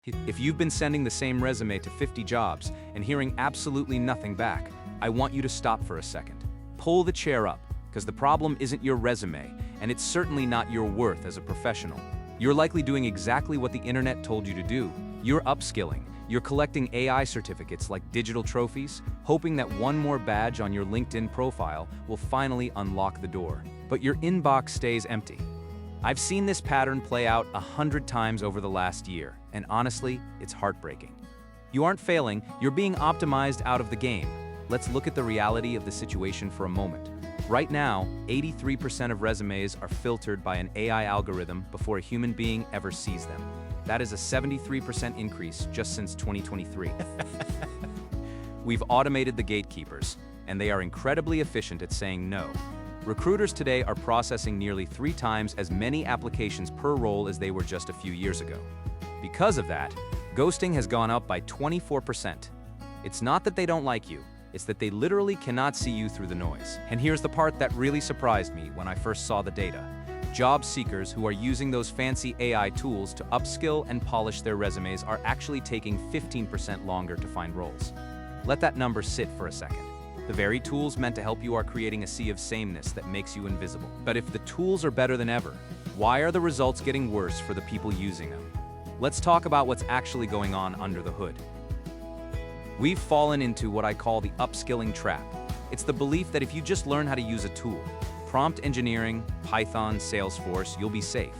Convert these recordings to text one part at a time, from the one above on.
If you've been sending the same resume to 50 jobs and hearing absolutely nothing back, I want you to stop for a second. Pull the chair up, because the problem isn't your resume, and it's certainly not your worth as a professional. You're likely doing exactly what the internet told you to do. You're upskilling. You're collecting AI certificates like digital trophies, hoping that one more badge on your LinkedIn profile will finally unlock the door. But your inbox stays empty. I've seen this pattern play out 100 times over the last year, and honestly, it's heartbreaking. You aren't failing, you're being optimized out of the game. Let's look at the reality of the situation for a moment. Right now, 83% of resumes are filtered by an AI algorithm before a human being ever sees them. That is a 73% increase just since 2023. We've automated the gatekeepers, and they are incredibly efficient at saying no. Recruiters today are processing nearly 3 times as many applications per role as they were just a few years ago. Because of that, ghosting has gone up by 24%. It's not that they don't like you, it's that they literally cannot see you through the noise. And here's the part that really surprised me when I first saw the data. Job seekers who are using those fancy AI tools to upskill and polish their resumes are actually taking 15% longer to find roles. Let that number sit for a second. The very tools meant to help you are creating a sea of sameness that makes you invisible. But if the tools are better than ever, why are the results getting worse for the people using them? Let's talk about what's actually going on under the hood. We've fallen into what I call the upskilling trap. It's the belief that if you just learn how to use a tool, prompt engineering, Python, Salesforce, you'll be safe.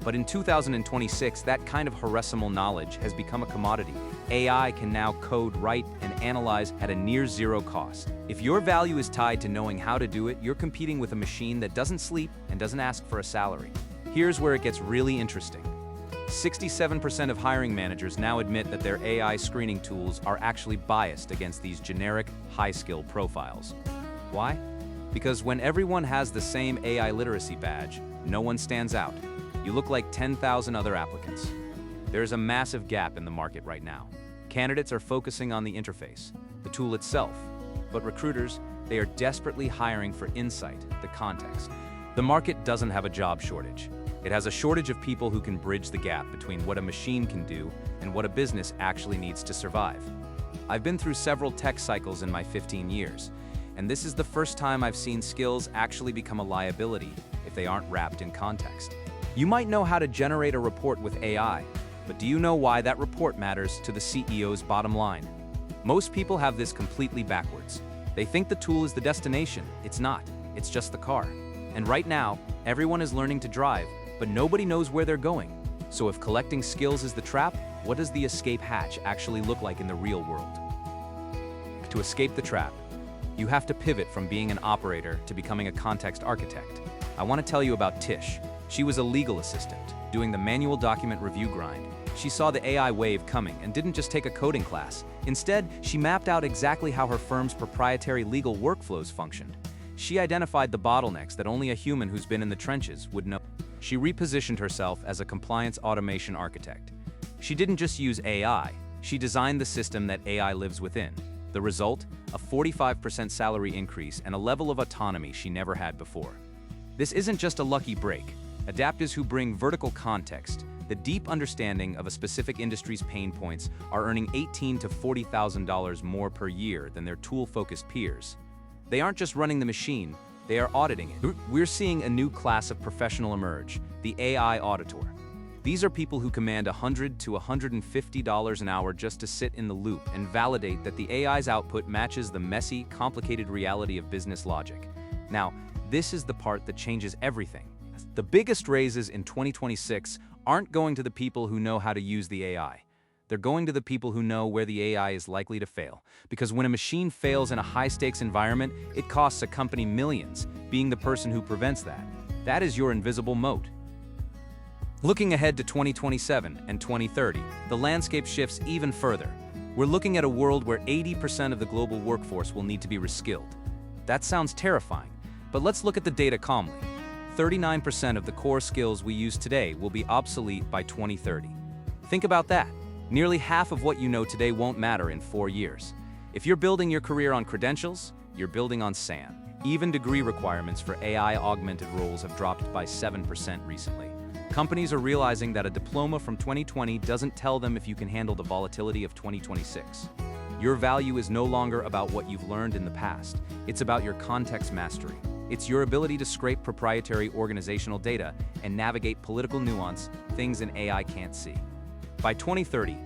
But in 2026, that kind of horizontal knowledge has become a commodity. AI can now code, write, and analyze at a near zero cost. If your value is tied to knowing how to do it, you're competing with a machine that doesn't sleep and doesn't ask for a salary. Here's where it gets really interesting. 67% of hiring managers now admit that their AI screening tools are actually biased against these generic, high-skill profiles. Why? Because when everyone has the same AI literacy badge, no one stands out. You look like 10,000 other applicants. There's a massive gap in the market right now. Candidates are focusing on the interface, the tool itself, but recruiters, they are desperately hiring for insight, the context. The market doesn't have a job shortage. It has a shortage of people who can bridge the gap between what a machine can do and what a business actually needs to survive. I've been through several tech cycles in my 15 years, and this is the first time I've seen skills actually become a liability if they aren't wrapped in context. You might know how to generate a report with AI, but do you know why that report matters to the CEO's bottom line? Most people have this completely backwards. They think the tool is the destination. It's not. It's just the car. And right now, everyone is learning to drive, but nobody knows where they're going. So if collecting skills is the trap, what does the escape hatch actually look like in the real world? To escape the trap, you have to pivot from being an operator to becoming a context architect. I want to tell you about Tish. She was a legal assistant, doing the manual document review grind. She saw the AI wave coming and didn't just take a coding class. Instead, she mapped out exactly how her firm's proprietary legal workflows functioned. She identified the bottlenecks that only a human who's been in the trenches would know. She repositioned herself as a compliance automation architect. She didn't just use AI, she designed the system that AI lives within. The result? A 45% salary increase and a level of autonomy she never had before. This isn't just a lucky break. Adapters who bring vertical context, the deep understanding of a specific industry's pain points, are earning $18,000 to $40,000 more per year than their tool-focused peers. They aren't just running the machine, they are auditing it. We're seeing a new class of professional emerge, the AI auditor. These are people who command $100 to $150 an hour just to sit in the loop and validate that the AI's output matches the messy, complicated reality of business logic. Now, this is the part that changes everything. The biggest raises in 2026 aren't going to the people who know how to use the AI. They're going to the people who know where the AI is likely to fail. Because when a machine fails in a high-stakes environment, it costs a company millions, being the person who prevents that. That is your invisible moat. Looking ahead to 2027 and 2030, the landscape shifts even further. We're looking at a world where 80% of the global workforce will need to be reskilled. That sounds terrifying, but let's look at the data calmly. 39% of the core skills we use today will be obsolete by 2030. Think about that. Nearly half of what you know today won't matter in 4 years. If you're building your career on credentials, you're building on sand. Even degree requirements for AI-augmented roles have dropped by 7% recently. Companies are realizing that a diploma from 2020 doesn't tell them if you can handle the volatility of 2026. Your value is no longer about what you've learned in the past. It's about your context mastery. It's your ability to scrape proprietary organizational data and navigate political nuance, things an AI can't see. By 2030,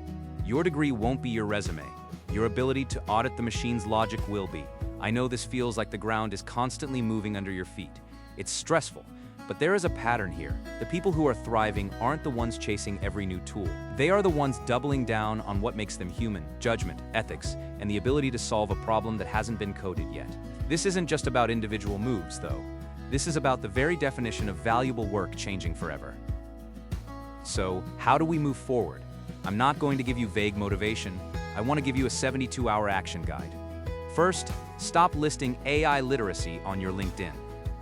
your degree won't be your resume. Your ability to audit the machine's logic will be. I know this feels like the ground is constantly moving under your feet. It's stressful, but there is a pattern here. The people who are thriving aren't the ones chasing every new tool. They are the ones doubling down on what makes them human: judgment, ethics, and the ability to solve a problem that hasn't been coded yet. This isn't just about individual moves, though. This is about the very definition of valuable work changing forever. So, how do we move forward? I'm not going to give you vague motivation. I want to give you a 72-hour action guide. First, stop listing AI literacy on your LinkedIn.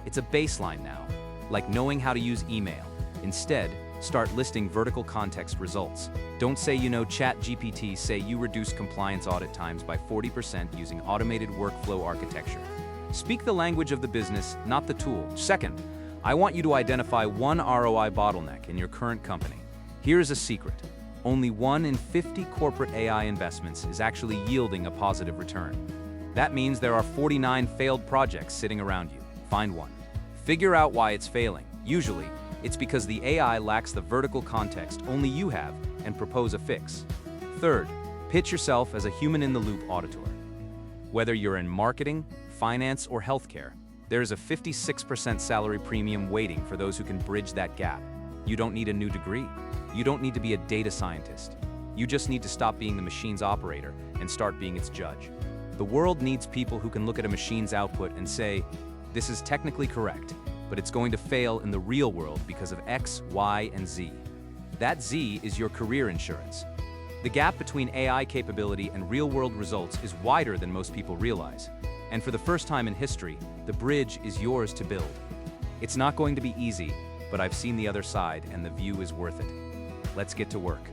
It's a baseline now, like knowing how to use email. Instead, start listing vertical context results. Don't say you know ChatGPT, say you reduce compliance audit times by 40% using automated workflow architecture. Speak the language of the business, not the tool. Second, I want you to identify one ROI bottleneck in your current company. Here's a secret. Only 1 in 50 corporate AI investments is actually yielding a positive return. That means there are 49 failed projects sitting around you. Find one. Figure out why it's failing. Usually, it's because the AI lacks the vertical context only you have, and propose a fix. Third, pitch yourself as a human-in-the-loop auditor. Whether you're in marketing, finance, or healthcare, there is a 56% salary premium waiting for those who can bridge that gap. You don't need a new degree. You don't need to be a data scientist. You just need to stop being the machine's operator and start being its judge. The world needs people who can look at a machine's output and say, this is technically correct, but it's going to fail in the real world because of X, Y, and Z. That Z is your career insurance. The gap between AI capability and real-world results is wider than most people realize. And for the first time in history, the bridge is yours to build. It's not going to be easy, but I've seen the other side and the view is worth it. Let's get to work.